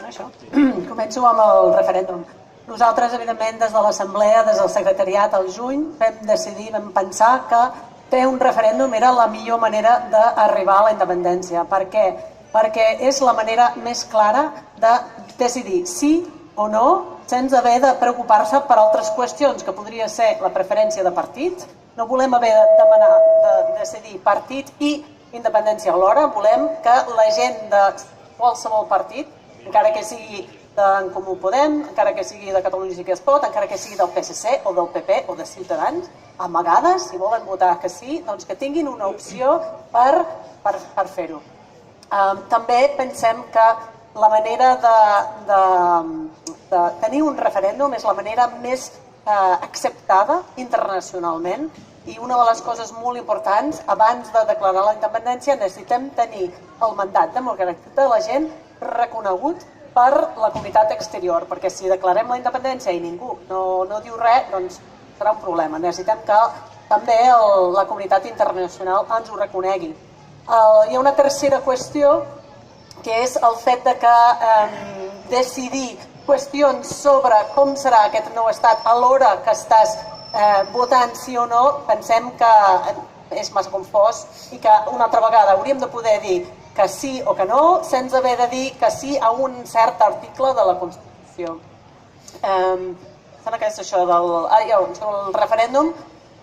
Bueno, això. Començo amb el referèndum. Nosaltres, evidentment, des de l'Assemblea, des del secretariat, al juny, vam decidir, vam pensar que fer un referèndum era la millor manera d'arribar a la independència. Per què? Perquè és la manera més clara de decidir sí o no, sense haver de preocupar-se per altres qüestions, que podria ser la preferència de partit. No volem haver de decidir partit i independència alhora. Volem que la gent de qualsevol partit, encara que sigui d'en Comú Podem, encara que sigui de Catalunya Sí que es pot, encara que sigui del PSC o del PP o de Ciutadans, a vegades, si volen votar que sí, doncs que tinguin una opció per fer-ho. També pensem que la manera de tenir un referèndum és la manera més acceptada internacionalment, i una de les coses molt importants, abans de declarar la independència, necessitem tenir el mandat democràtic de la gent reconegut per la comunitat exterior, perquè si declarem la independència i ningú no diu res, doncs serà un problema. Necessitem que també la comunitat internacional ens ho reconegui. Hi ha una tercera qüestió, que és el fet de que decidir qüestions sobre com serà aquest nou estat alhora que estàs votant sí o no, pensem que és massa confós i que una altra vegada hauríem de poder dir que sí o que no, sense haver de dir que sí a un cert article de la Constitució. Sembla que és això del referèndum.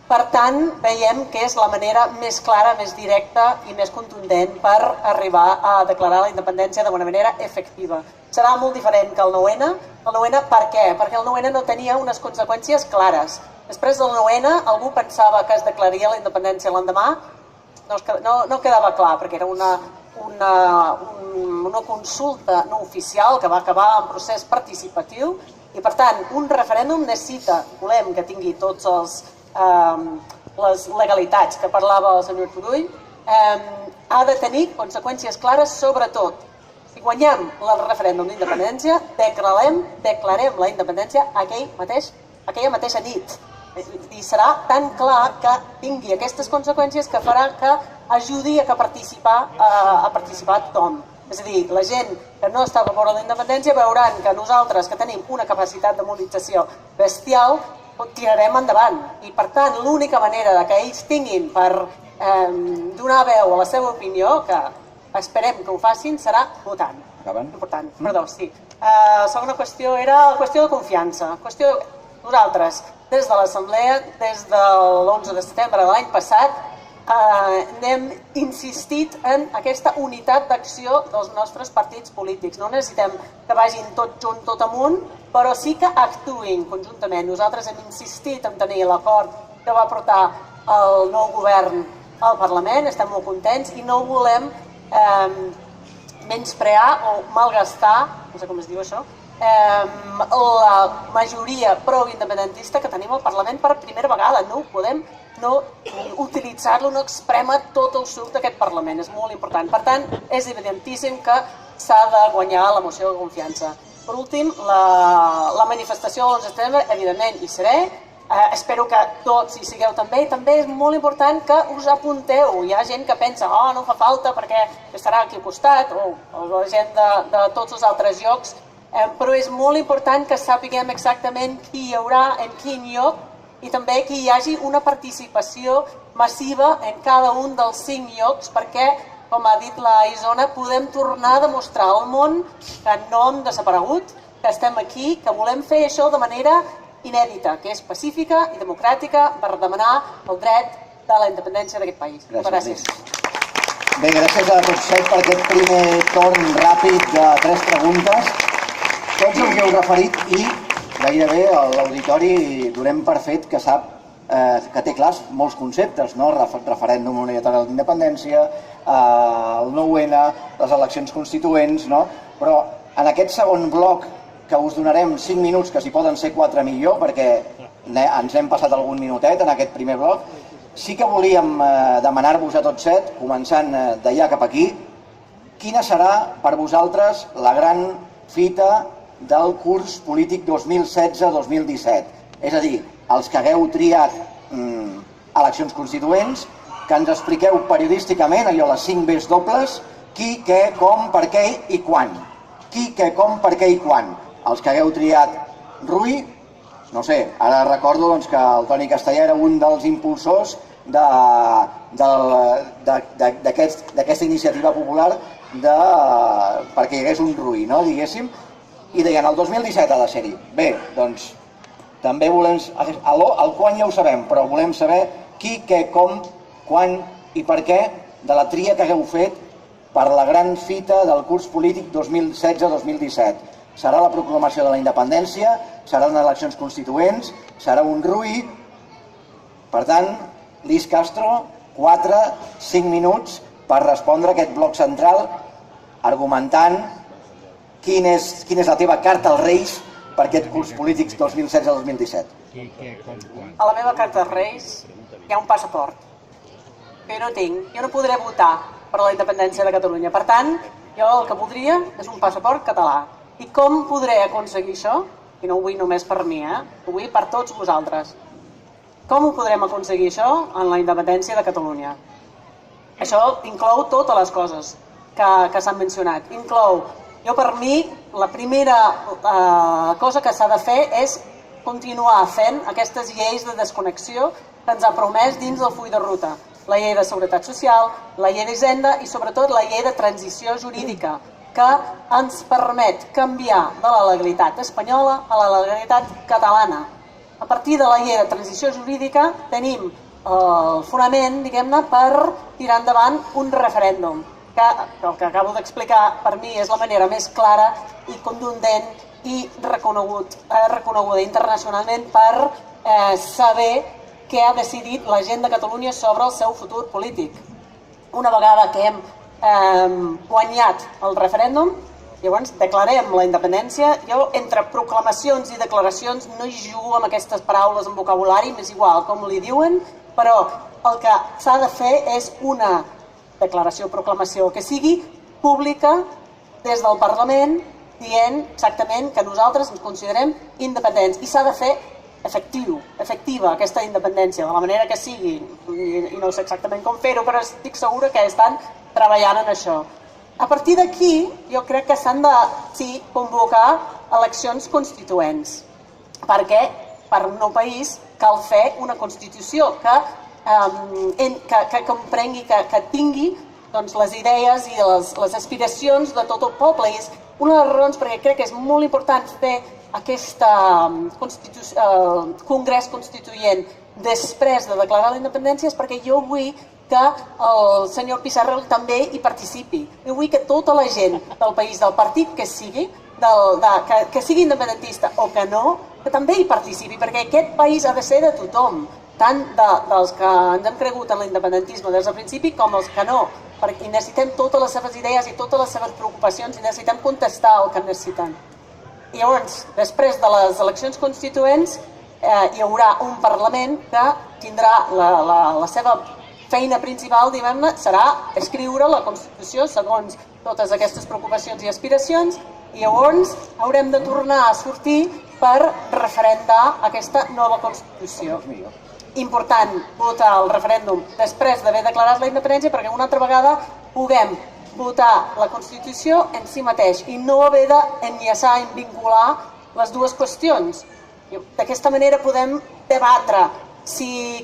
Per tant, veiem que és la manera més clara, més directa i més contundent per arribar a declarar la independència d'una manera efectiva. Serà molt diferent que el 9-N. El 9-N per què? Perquè el 9-N no tenia unes conseqüències clares. Després del 9-N, algú pensava que es declararia la independència l'endemà. No quedava clar, perquè era una consulta no oficial que va acabar en procés participatiu, i per tant un referèndum necessita, volem que tingui tots les legalitats que parlava el senyor Turull, ha de tenir conseqüències clares, sobretot si guanyem el referèndum d'independència, declarem la independència aquella mateixa nit. I serà tan clar que tingui aquestes conseqüències que farà que ajudi a participar tothom. És a dir, la gent que no està a favor de la independència veuran que nosaltres, que tenim una capacitat de mobilització bestial, tirarem endavant. I per tant, l'única manera que ells tinguin per donar veu a la seva opinió, que esperem que ho facin, serà votant. Important. Perdó, sí. La segona qüestió era la qüestió de confiança. Nosaltres, des de l'Assemblea, des de l'11 de setembre de l'any passat, hem insistit en aquesta unitat d'acció dels nostres partits polítics. No necessitem que vagin tot junt, tot amunt, però sí que actuïn conjuntament. Nosaltres hem insistit en tenir l'acord que va portar el nou govern al Parlament, estem molt contents i no volem menysprear o malgastar, no sé com es diu això, la majoria pro-independentista que tenim al Parlament per primera vegada. No podem utilitzar-lo, no exprema tot el suc d'aquest Parlament, és molt important. Per tant, és evidentíssim que s'ha de guanyar la moció de confiança. Per últim, la manifestació de l'11 de setembre, evidentment hi seré, espero que tots hi sigueu també, i també és molt important que us apunteu. Hi ha gent que pensa, no fa falta perquè estarà aquí al costat, o la gent de tots els altres llocs, però és molt important que sàpiguem exactament qui hi haurà en quin lloc i també que hi hagi una participació massiva en cada un dels 5 llocs perquè, com ha dit la Isona, podem tornar a demostrar al món que no hem desaparegut, que estem aquí, que volem fer això de manera inèdita, que és pacífica i democràtica per demanar el dret de la independència d'aquest país. Gràcies. Bé, gràcies a tots 7 per aquest primer torn ràpid de 3 preguntes. Tots us heu referit i gairebé l'auditori donem per fet que sap que té clars molts conceptes, no? Referèndum unilateral d'independència, el 9-N, les eleccions constituents, no? Però en aquest segon bloc que us donarem 5 minuts, que si poden ser 4 millor, perquè ens hem passat algun minutet en aquest primer bloc, sí que volíem demanar-vos a tots 7, començant d'allà cap aquí, quina serà per vosaltres la gran fita del curs polític 2016-2017. És a dir, els que hagueu triat eleccions constituents, que ens expliqueu periodísticament, allò les 5 Bs dobles, qui, què, com, per què i quan. qui, què, com, per què i quan. Els que hagueu triat Rull, no sé, ara recordo que el Toni Castellà era un dels impulsors d'aquesta iniciativa popular perquè hi hagués un Rull, no, diguéssim, i deien el 2017 ha de ser-hi. Bé, doncs també volem, el quan ja ho sabem, però volem saber qui, què, com, quan i per què de la tria que hagueu fet per la gran fita del curs polític 2016-2017. Serà la proclamació de la independència, seran eleccions constituents, serà un Rull. Per tant, Lis Castro, 4-5 minuts per respondre a aquest bloc central argumentant quina és la teva carta als Reis per aquest curs polític 2016-2017. A la meva carta als Reis hi ha un passaport, que jo no tinc. Jo no podré votar per la independència de Catalunya. Per tant, jo el que voldria és un passaport català. I com podré aconseguir això? I no ho vull només per mi, ho vull per tots vosaltres. Com ho podrem aconseguir això en la independència de Catalunya? Això inclou totes les coses que s'han mencionat. Inclou, jo per mi, la primera cosa que s'ha de fer és continuar fent aquestes lleis de desconnexió que ens ha promès dins del full de ruta. La llei de seguretat social, la llei d'Hisenda i sobretot la llei de transició jurídica, que ens permet canviar de la legalitat espanyola a la legalitat catalana. A partir de la llei de transició jurídica tenim el fonament, diguem-ne, per tirar endavant un referèndum, que el que acabo d'explicar per mi és la manera més clara i contundent i reconeguda internacionalment per saber què ha decidit la gent de Catalunya sobre el seu futur polític. Una vegada que hem guanyat el referèndum, llavors declarem la independència. Jo entre proclamacions i declaracions no hi jugo amb aquestes paraules en vocabulari, m'és igual com li diuen, però el que s'ha de fer és una declaració o proclamació que sigui pública des del Parlament, dient exactament que nosaltres ens considerem independents i s'ha de fer efectiva aquesta independència, de la manera que sigui, i no sé exactament com fer-ho, però estic segura que estan treballant en això. A partir d'aquí, jo crec que s'han de convocar eleccions constituents, perquè per un nou país cal fer una Constitució que comprengui, que tingui les idees i les aspiracions de tot el poble. I és una de les raons perquè crec que és molt important fer aquest congrés constituent després de declarar la independència, és perquè jo vull que el senyor Pizarro també hi participi. Jo vull que tota la gent del país, del partit que sigui, que sigui independentista o que no, que també hi participi, perquè aquest país ha de ser de tothom, tant dels que ens hem cregut en l'independentisme des del principi com els que no, perquè necessitem totes les seves idees i totes les seves preocupacions i necessitem contestar el que necessiten. I llavors, després de les eleccions constituents, hi haurà un Parlament que tindrà la seva feina principal, diguem-ne, serà escriure la Constitució segons totes aquestes preocupacions i aspiracions, i llavors haurem de tornar a sortir per referendar aquesta nova Constitució. Important votar el referèndum després d'haver declarat la independència perquè una altra vegada puguem votar la Constitució en si mateix i no haver d'enllaçar i vincular les dues qüestions. D'aquesta manera podem debatre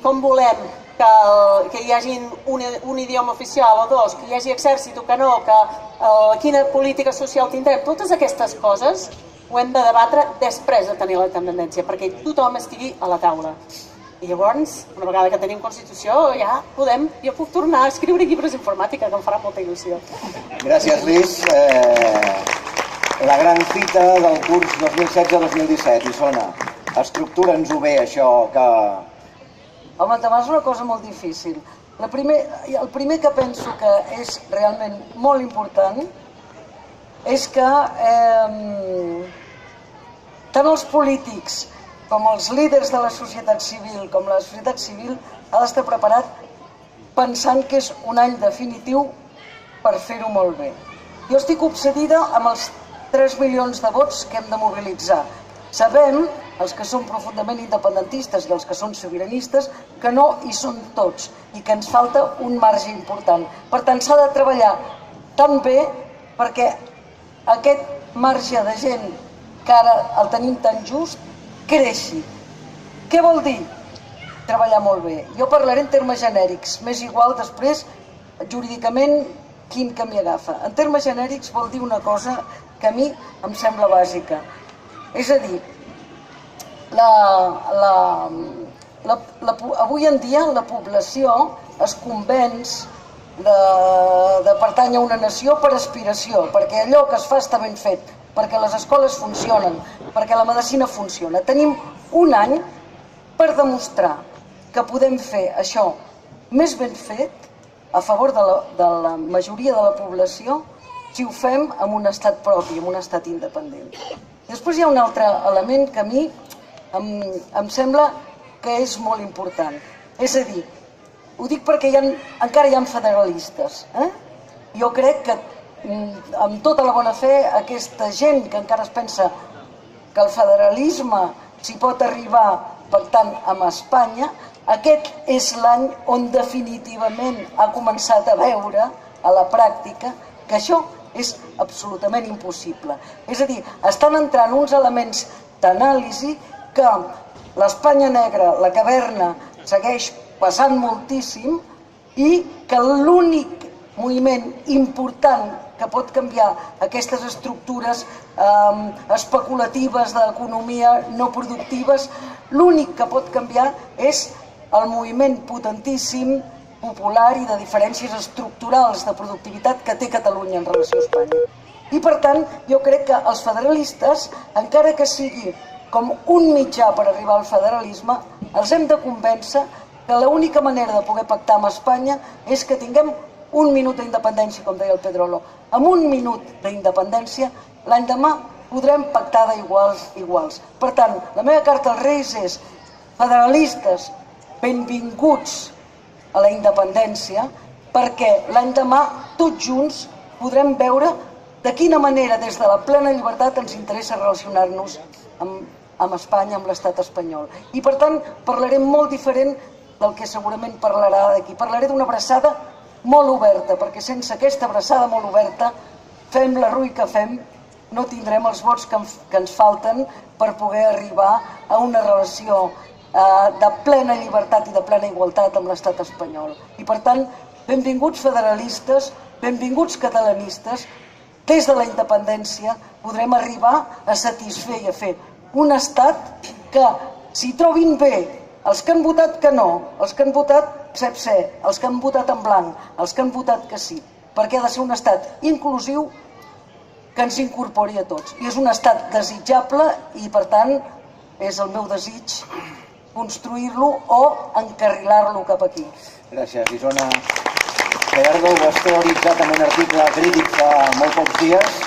com volem que hi hagi un idioma oficial o dos, que hi hagi exèrcit o que no, quina política social tindrem. Totes aquestes coses ho hem de debatre després de tenir la independència, perquè tothom estigui a la taula. I llavors, una vegada que tenim Constitució, jo puc tornar a escriure llibres d'informàtica, que em farà molta il·lusió. Gràcies, Lis. La gran fita del curs 2016-2017, Isona. Estructura'ns-ho bé, això que... Home, demà és una cosa molt difícil. El primer que penso que és realment molt important és que tant els polítics com els líders de la societat civil, com la societat civil, ha d'estar preparat pensant que és un any definitiu per fer-ho molt bé. Jo estic obsedida amb els 3 milions de vots que hem de mobilitzar. Sabem, els que són profundament independentistes i els que són sobiranistes, que no hi són tots i que ens falta un marge important. Per tant, s'ha de treballar tan bé perquè aquest marge de gent que ara el tenim tan just creixi. Què vol dir? Treballar molt bé. Jo parlaré en termes genèrics, m'és igual després jurídicament quin camí agafa. En termes genèrics vol dir una cosa que a mi em sembla bàsica. És a dir, avui en dia la població es convenç de pertànyer a una nació per aspiració, perquè allò que es fa està ben fet, perquè les escoles funcionen, perquè la medicina funciona. Tenim un any per demostrar que podem fer això més ben fet a favor de la majoria de la població si ho fem amb un estat propi, amb un estat independent. Després hi ha un altre element que a mi em sembla que és molt important. És a dir, ho dic perquè encara hi ha federalistes. Jo crec que amb tota la bona fe aquesta gent que encara es pensa que el federalisme s'hi pot arribar pactant amb Espanya, aquest és l'any on definitivament ha començat a veure a la pràctica que això és absolutament impossible. És a dir, estan entrant uns elements d'anàlisi que l'Espanya negra, la caverna, segueix passant moltíssim i que l'únic moviment important que pot canviar aquestes estructures especulatives d'economia no productives, l'únic que pot canviar és el moviment potentíssim, popular i de diferències estructurals de productivitat que té Catalunya en relació a Espanya. I per tant, jo crec que els federalistes, encara que sigui com un mitjà per arribar al federalisme, els hem de convèncer que l'única manera de poder pactar amb Espanya és que tinguem un minut d'independència, com deia el Pedrolo. Amb un minut d'independència, l'endemà podrem pactar d'iguals a iguals. Per tant, la meva carta als Reis és: federalistes, benvinguts a la independència, perquè l'endemà tots junts podrem veure de quina manera des de la plena llibertat ens interessa relacionar-nos amb Espanya, amb l'estat espanyol. I per tant parlarem molt diferent del que segurament parlarà d'aquí. Parlaré d'una abraçada molt oberta, perquè sense aquesta abraçada molt oberta, fem la rui que fem, no tindrem els vots que ens falten per poder arribar a una relació de plena llibertat i de plena igualtat amb l'estat espanyol. I per tant, benvinguts federalistes, benvinguts catalanistes, des de la independència podrem arribar a satisfer i a fer un estat que s'hi trobin bé els que han votat que no, els que han votat CEP-C, els que han votat en blanc, els que han votat que sí, perquè ha de ser un estat inclusiu que ens incorpori a tots. I és un estat desitjable i, per tant, és el meu desig construir-lo o encarrilar-lo cap aquí. Gràcies, Isona. Gerardo, ho has teoritzat en un article crític fa molt pocs dies.